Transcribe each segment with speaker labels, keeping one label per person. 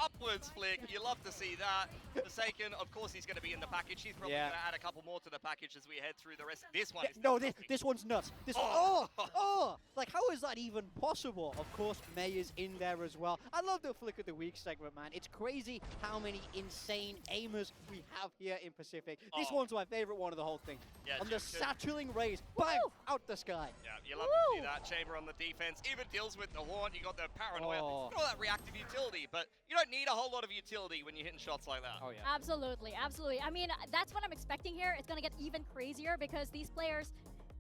Speaker 1: upwards flick. You love to see that. Forsaken, of course, he's going to be in the package. He's probably going to add a couple more to the package as we head through the rest. This one is
Speaker 2: No, this one's nuts. Like, how is that even possible? Of course, May is in there as well. I love the Flick of the Week segment, man. It's crazy how many insane aimers we have here in Pacific. This one's my favorite one of the whole thing.
Speaker 1: Yeah,
Speaker 2: on the Satchling Rays, bang, out the sky.
Speaker 1: Yeah, you love to see that. Chamber on the defense, even deals with the Horn. You got the Paranoia. You got all that reactive utility, but you don't need a whole lot of utility when you're hitting shots like that.
Speaker 2: Oh, yeah.
Speaker 3: Absolutely, absolutely. I mean, that's what I'm expecting here. It's going to get even crazier because these players,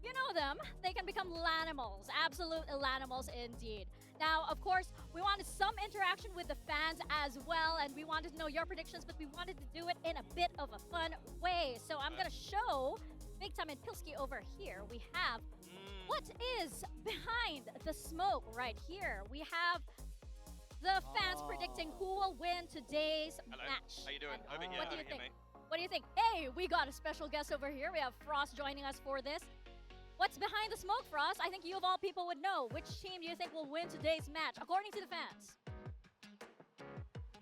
Speaker 3: you know them, they can become lanimals, absolute lanimals indeed. Now, of course, we wanted some interaction with the fans as well, and we wanted to know your predictions, but we wanted to do it in a bit of a fun way. So I'm going to show Big Time and Pilsky over here. We have what is behind the smoke right here. We have the fans predicting who will win today's match.
Speaker 1: How you doing? Over here.
Speaker 3: What do you think? What do you think? Hey, we got a special guest over here. We have Frost joining us for this. What's behind the smoke, Frost? I think you of all people would know. Which team do you think will win today's match, according to the fans?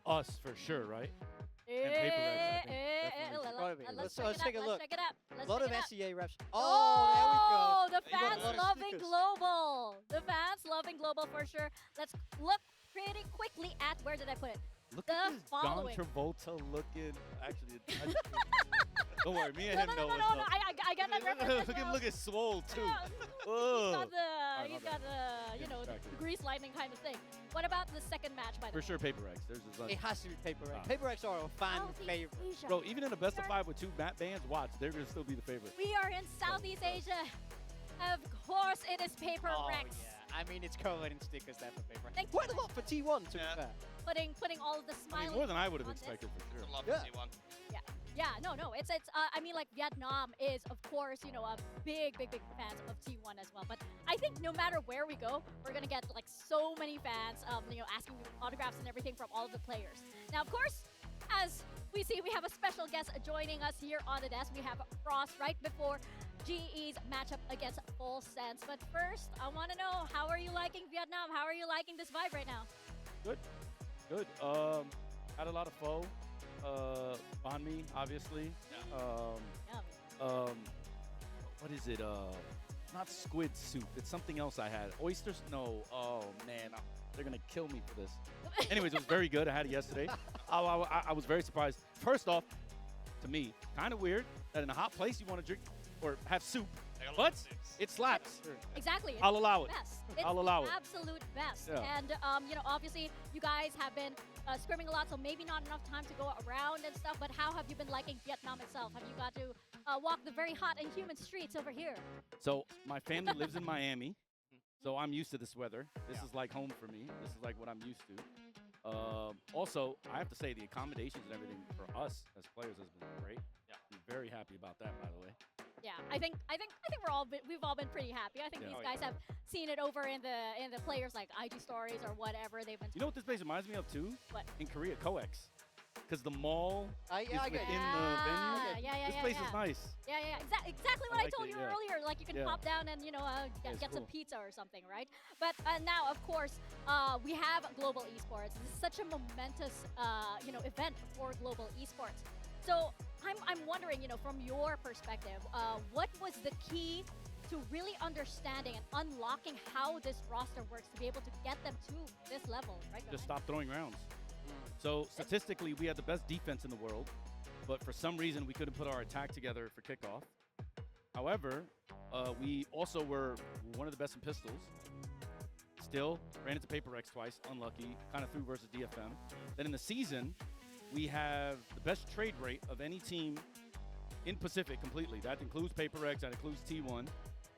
Speaker 4: Us, for sure, right?
Speaker 2: Let's take a look.
Speaker 3: Check it out.
Speaker 2: A lot of SEA reps.
Speaker 3: Oh,
Speaker 2: there we go.
Speaker 3: the fans loving global. The fans loving global for sure. Let's look pretty quickly at, where did I put it?
Speaker 4: Look at this John Travolta looking. Actually, don't worry, me and him know what's up.
Speaker 3: I got that reference.
Speaker 4: Look at him looking swole too.
Speaker 3: Yeah. He's got the, the grease lightning kind of thing. What about the second match, by the way?
Speaker 4: For sure, Paper X.
Speaker 2: It has to be Paper X. Paper X are a fan favorite.
Speaker 4: Bro, even in a best of 5 with 2 bands, watch, they're going to still be the favorite.
Speaker 3: We are in Southeast Asia. Of course, it is Paper Rex.
Speaker 2: Yeah. I mean, it's covered in stickers there for Paper Rex. Quite a lot for T1, to be fair.
Speaker 3: Putting all of the smiling.
Speaker 4: More than I would have expected, for sure.
Speaker 1: A lot for T1.
Speaker 3: Yeah, no. It's I mean, like, Vietnam is, of course, a big fans of T1 as well. But I think no matter where we go, we're gonna get like so many fans, asking autographs and everything from all of the players. Now, of course, as we see, we have a special guest joining us here on the desk. We have Frost right before GE's matchup against Full Sense. But first, I want to know, how are you liking Vietnam? How are you liking this vibe right now?
Speaker 4: Good. Had a lot of pho. Banh mi, obviously. What is it? Not squid soup. It's something else I had. Oysters? No. Oh, man. They're going to kill me for this. Anyways, it was very good. I had it yesterday. I was very surprised. First off, to me, kind of weird that in a hot place you want to drink or have soup. But it slaps.
Speaker 3: Exactly.
Speaker 4: I'll allow it.
Speaker 3: I'll
Speaker 4: allow it.
Speaker 3: Absolute best.
Speaker 4: Yeah.
Speaker 3: And obviously you guys have been scrimming a lot, so maybe not enough time to go around and stuff. But how have you been liking Vietnam itself? Have you got to walk the very hot and humid streets over here?
Speaker 4: So my family lives in Miami, so I'm used to this weather. This is like home for me. This is like what I'm used to. Also, I have to say the accommodations and everything for us as players has been great. Yeah, I'm very happy about that, by the way.
Speaker 3: Yeah, I think we've all been pretty happy. I think these guys have seen it over in the players' like IG stories or whatever they've been.
Speaker 4: You know what this place reminds me of too?
Speaker 3: What?
Speaker 4: In Korea, COEX. Because the mall is within the venue.
Speaker 3: This
Speaker 4: place is nice.
Speaker 3: Yeah. Exactly what I told you earlier. Like, you can pop down and get some pizza or something, right? But now, of course, we have Global Esports. This is such a momentous event for Global Esports. So I'm wondering, from your perspective, what was the key to really understanding and unlocking how this roster works to be able to get them to this level, right?
Speaker 4: Just stop throwing rounds. So statistically, we had the best defense in the world, but for some reason we couldn't put our attack together for kickoff. However, we also were one of the best in pistols. Still ran into Paper X twice, unlucky, kind of threw versus DFM. Then in the season, we have the best trade rate of any team in Pacific completely. That includes Paper X, that includes T1.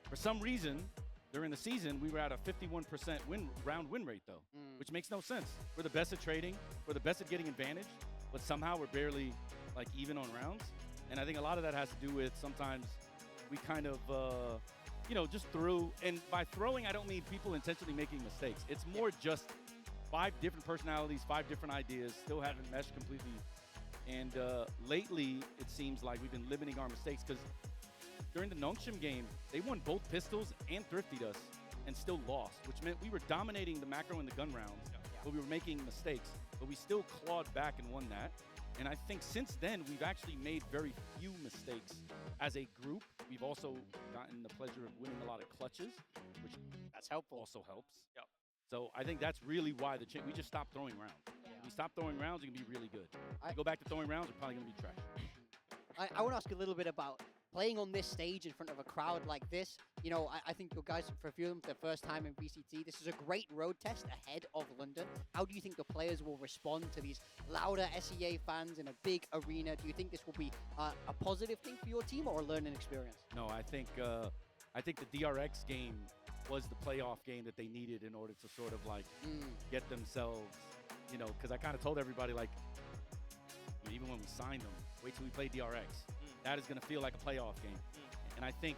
Speaker 4: For some reason, during the season, we were at a 51% round win rate, though, which makes no sense. We're the best at trading. We're the best at getting advantage, but somehow we're barely like even on rounds. And I think a lot of that has to do with sometimes we kind of, just threw. And by throwing, I don't mean people intentionally making mistakes. It's more just 5 different personalities, 5 different ideas, still haven't meshed completely. And lately, it seems like we've been limiting our mistakes because during the Nongshim game, they won both pistols and thriftied us and still lost, which meant we were dominating the macro and the gun rounds, but we were making mistakes. but we still clawed back and won that. And I think since then, we've actually made very few mistakes as a group. We've also gotten the pleasure of winning a lot of clutches, which
Speaker 2: That's helpful.
Speaker 4: also helps.
Speaker 1: Yep.
Speaker 4: So I think that's really why we just stopped throwing rounds. If we stop throwing rounds, we can be really good. If we go back to throwing rounds, we're probably going to be trash.
Speaker 2: I want to ask a little bit about playing on this stage in front of a crowd like this. You know, I think you guys, for a few of them, for the first time in BCT, this is a great road test ahead of London. How do you think the players will respond to these louder SEA fans in a big arena? Do you think this will be a positive thing for your team or a learning experience?
Speaker 4: No, I think the DRX game was the playoff game that they needed in order to sort of like get themselves, you know, because I kind of told everybody, like, even when we signed them, wait till we play DRX. That is going to feel like a playoff game. And I think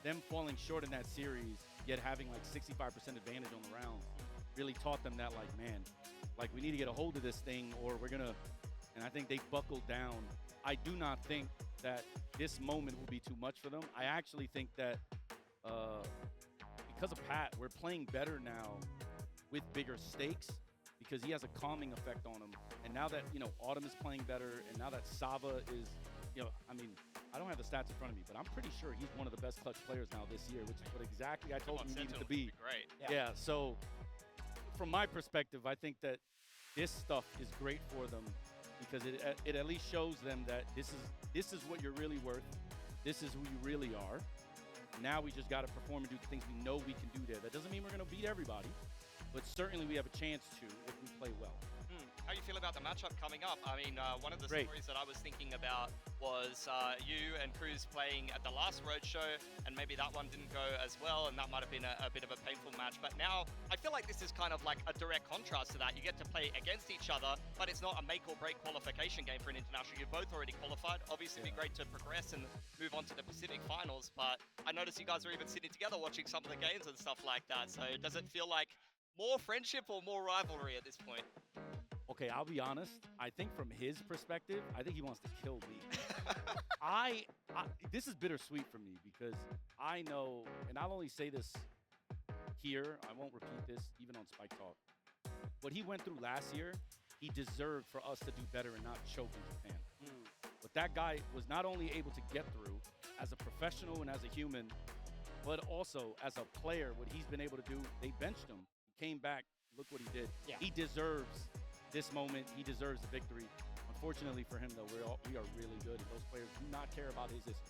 Speaker 4: them falling short in that series, yet having like 65% advantage on the round, really taught them that, like, man, like, we need to get a hold of this thing or we're going to, and I think they buckled down. I do not think that this moment will be too much for them. I actually think that because of Pat, we're playing better now with bigger stakes because he has a calming effect on him. And now that, you know, Autumn is playing better and now that Sava is, you know, I mean, I don't have the stats in front of me, but I'm pretty sure he's one of the best clutch players now this year, which is what exactly I told him he needed to be.
Speaker 1: Great.
Speaker 4: Yeah, so from my perspective, I think that this stuff is great for them because it at least shows them that this is what you're really worth. This is who you really are. Now we just got to perform and do the things we know we can do there. That doesn't mean we're going to beat everybody, but certainly we have a chance to if we play well.
Speaker 1: How you feel about the matchup coming up? I mean, one of the stories that I was thinking about was you and Cruz playing at the last Roadshow, and maybe that one didn't go as well, and that might have been a bit of a painful match. But now, I feel like this is kind of like a direct contrast to that. You get to play against each other, but it's not a make or break qualification game for an international. You're both already qualified. Obviously, it'd be great to progress and move on to the Pacific Finals, but I noticed you guys are even sitting together watching some of the games and stuff like that. So does it feel like more friendship or more rivalry at this point?
Speaker 4: Okay, I'll be honest. I think from his perspective, I think he wants to kill me. This is bittersweet for me because I know, and I'll only say this here, I won't repeat this even on Spike Talk. What he went through last year, he deserved for us to do better and not choke in Japan. What that guy was not only able to get through as a professional and as a human, but also as a player, what he's been able to do, they benched him. He came back, look what he did.
Speaker 2: Yeah.
Speaker 4: He deserves this moment. He deserves the victory. Unfortunately for him, though, we are really good, and those players do not care about his history.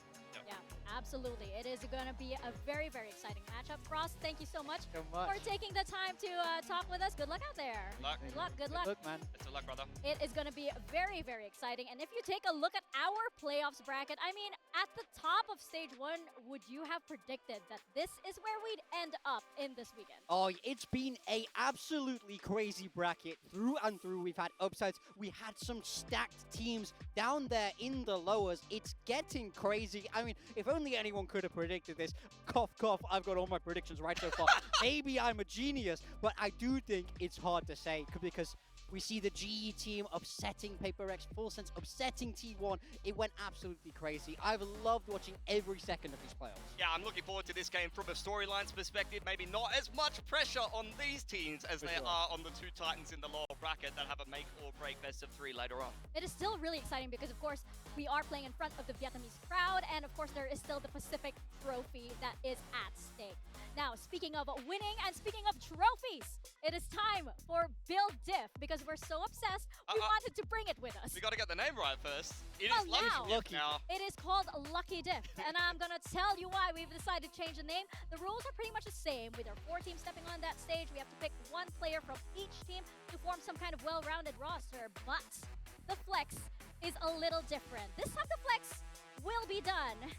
Speaker 3: Yeah, absolutely. It is going to be a very, very exciting matchup. Frost, thank you so much
Speaker 2: So much.
Speaker 3: for taking the time to talk with us. Good luck out there.
Speaker 1: Good luck.
Speaker 3: Good luck. Good luck.
Speaker 2: Look, man.
Speaker 1: Best of luck, brother.
Speaker 3: It is going to be very, very exciting. And if you take a look at our playoffs bracket, I mean, at the top of stage 1, would you have predicted that this is where we'd end up in this weekend?
Speaker 2: Oh, it's been a absolutely crazy bracket through and through. We've had upsides. We had some stacked teams down there in the lowers. It's getting crazy. I mean, if only anyone could have predicted this. Cough, cough. I've got all my predictions right so far. Maybe I'm a genius, but I do think it's hard to say because we see the GE team upsetting PaperX, Full Sense upsetting T1. It went absolutely crazy. I've loved watching every second of these playoffs.
Speaker 1: Yeah, I'm looking forward to this game from a storylines perspective. Maybe not as much pressure on these teams as there are on the two Titans in the lower bracket that have a make or break best of 3 later on.
Speaker 3: It is still really exciting because, of course, we are playing in front of the Vietnamese crowd, and of course, there is still the Pacific Trophy that is at stake. Now, speaking of winning and speaking of trophies, it is time for Build Diff because we're so obsessed, we wanted to bring it with us.
Speaker 1: We got to get the name right first. It
Speaker 3: Well,
Speaker 1: is Lucky
Speaker 2: Lucky.
Speaker 1: Diff now.
Speaker 3: It is called Lucky Diff, and I'm gonna tell you why we've decided to change the name. The rules are pretty much the same. With our 4 teams stepping on that stage, we have to pick 1 player from each team to form some kind of well-rounded roster, but the flex is a little different. This time the flex will be done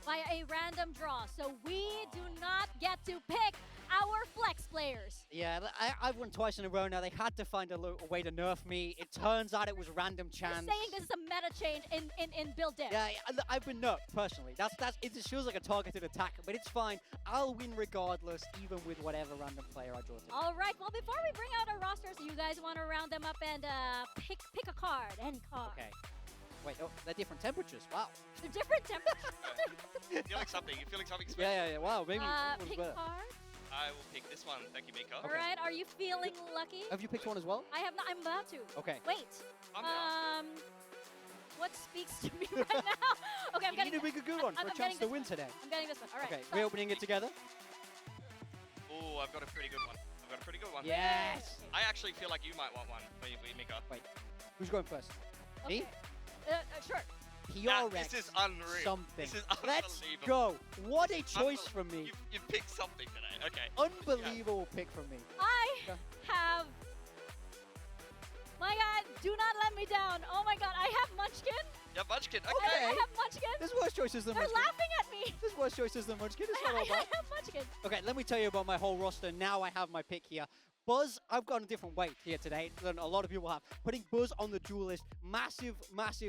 Speaker 3: by a random draw, so we do not get to pick our flex players.
Speaker 2: Yeah, I've won twice in a row now. They had to find a way to nerf me. It turns out it was random
Speaker 3: You're
Speaker 2: chance.
Speaker 3: saying this is a meta change in Build Diff.
Speaker 2: Yeah, I've been nerfed personally. It just feels like a targeted attack, but it's fine. I'll win regardless, even with whatever random player I draw to.
Speaker 3: All right, well, before we bring out our rosters, you guys want to round them up and pick a card, any card.
Speaker 2: Okay. Wait, oh, they're different temperatures. Wow.
Speaker 3: They're different temperatures.
Speaker 1: You're feeling something. You're feeling something special.
Speaker 2: Yeah. Wow, maybe. it was
Speaker 3: Pick
Speaker 2: better.
Speaker 3: card.
Speaker 1: I will pick this one. Thank you, Mika.
Speaker 3: All right, are you feeling lucky?
Speaker 2: Have you picked one as well?
Speaker 3: I have not. I'm about to.
Speaker 2: Okay.
Speaker 3: Wait.
Speaker 1: I'm down.
Speaker 3: What speaks to me right now? Okay, I'm
Speaker 2: You
Speaker 3: getting.
Speaker 2: need to pick a good one for a
Speaker 3: I'm
Speaker 2: chance
Speaker 3: getting
Speaker 2: to
Speaker 3: this
Speaker 2: win
Speaker 3: one.
Speaker 2: today.
Speaker 3: I'm getting this one. All right.
Speaker 2: Okay,
Speaker 3: so-
Speaker 2: we're opening it together.
Speaker 1: Oh, I've got a pretty good one.
Speaker 2: Yes.
Speaker 1: I actually feel like you might want one, Mika.
Speaker 2: Who's going first?
Speaker 3: Okay.
Speaker 2: Me?
Speaker 3: Sure.
Speaker 1: Nah,
Speaker 2: PRX.
Speaker 1: this is unreal.
Speaker 2: Something.
Speaker 1: This is
Speaker 2: Let's
Speaker 1: unbelievable.
Speaker 2: go. What a choice from me.
Speaker 1: You've picked something today. Okay.
Speaker 2: Unbelievable pick from me.
Speaker 3: I
Speaker 2: Yeah.
Speaker 3: have. My God, do not let me down. Oh my God, I have Munchkin.
Speaker 1: Yeah, Munchkin.
Speaker 3: I
Speaker 1: Okay.
Speaker 3: have Munchkin.
Speaker 2: There's worse choices than
Speaker 3: They're
Speaker 2: Munchkin.
Speaker 3: laughing at me.
Speaker 2: There's worse choices than Munchkin. It's not
Speaker 3: I
Speaker 2: all bad.
Speaker 3: have Munchkin.
Speaker 2: Okay, let me tell you about my whole roster. Now I have my pick here. Buzz, I've gone a different way here today than a lot of people have. Putting Buzz on the duelist, massive, massive